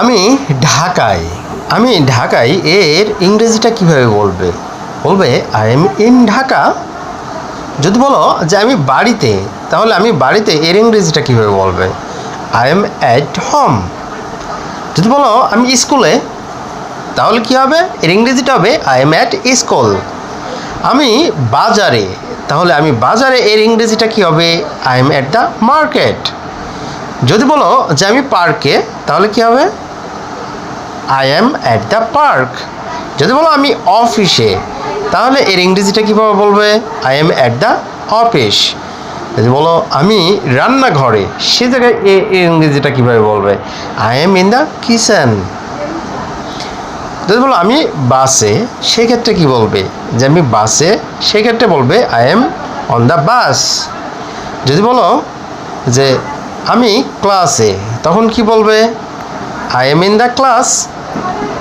আমি ঢাকায় এর ইংরেজিটা কিভাবে বলবে আই এম ইন ঢাকা। যদি বলো যে আমি বাড়িতে, তাহলে আমি বাড়িতে এর ইংরেজিটা কিভাবে বলবে? I am at home. যদি বলো আমি স্কুলে, তাহলে কি হবে? এর ইংরেজিটা হবে আই এম অ্যাট স্কুল। আমি বাজারে, তাহলে আমি বাজারে এর ইংরেজিটা কি হবে? I am at the market. যদি বলো যে আমি পার্কে, তাহলে কি হবে? I am at the park. যদি বলো আমি অফিসে, তাহলে এর ইংরেজিটা কীভাবে বলবে? I am at the office. যদি বলো আমি রান্নাঘরে, সে জায়গায় এর ইংরেজিটা কীভাবে বলবে? I am in the kitchen. যদি বলো আমি বাসে, সেক্ষেত্রে কি বলবে? যে আমি বাসে, সেক্ষেত্রে বলবে I am on the bus. যদি বলো যে আমি ক্লাসে, তখন কি বলবে? I am in the class.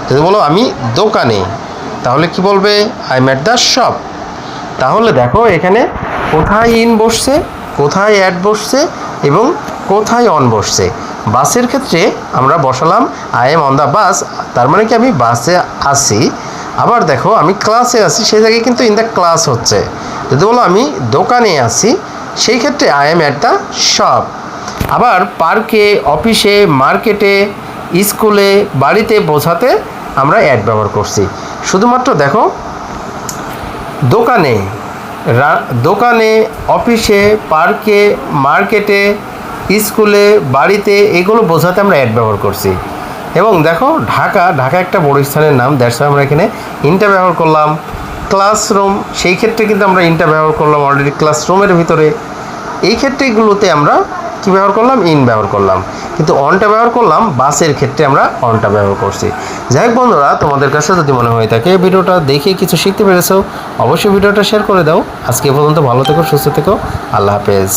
যদি বলো আমি দোকানে, তাহলে কি বলবে? I am at the shop. তাহলে দেখো এখানে কোথায় ইন বসছে, কোথায় অ্যাট বসছে এবং কোথায় অন বসছে। বাসের ক্ষেত্রে আমরা বসালাম I am on the bus, তার মানে কি আমি বাসে আছি। আবার দেখো আমি ক্লাসে আছি, সেই জায়গায় কিন্তু ইন দ্য ক্লাস হচ্ছে। যদি বলো আমি দোকানে আছি, সেই ক্ষেত্রে I am at the shop. আবার পার্কে, অফিসে, মার্কেটে, স্কুলে, বাড়িতে বোঝাতে আমরা অ্যাট ব্যবহার করছি। শুধুমাত্র দেখো দোকানে, অফিসে, পার্কে, মার্কেটে, স্কুলে, বাড়িতে, এগুলো বোঝাতে আমরা অ্যাট ব্যবহার করছি। এবং দেখো ঢাকা একটা বড় স্থানের নাম, দ্যাটস আমরা এখানে ইনটা ব্যবহার করলাম। ক্লাসরুম, সেই ক্ষেত্রে কিন্তু আমরা ইনটা ব্যবহার করলাম অলরেডি ক্লাসরুমের ভিতরে। এই ক্ষেত্রেগুলোতে আমরা কী ব্যবহার করলাম? ইন ব্যবহার করলাম। কিন্তু অনটা ব্যবহার করলাম বাসের ক্ষেত্রে, আমরা অনটা ব্যবহার করছি। যাই হোক বন্ধুরা, তোমাদের কাছে যদি মনে হয়ে থাকে ভিডিওটা দেখে কিছু শিখতে পেরেছো, অবশ্যই ভিডিওটা শেয়ার করে দাও। আজকে পর্যন্ত ভালো থেকো, সুস্থ থেকো, আল্লাহ হাফেজ।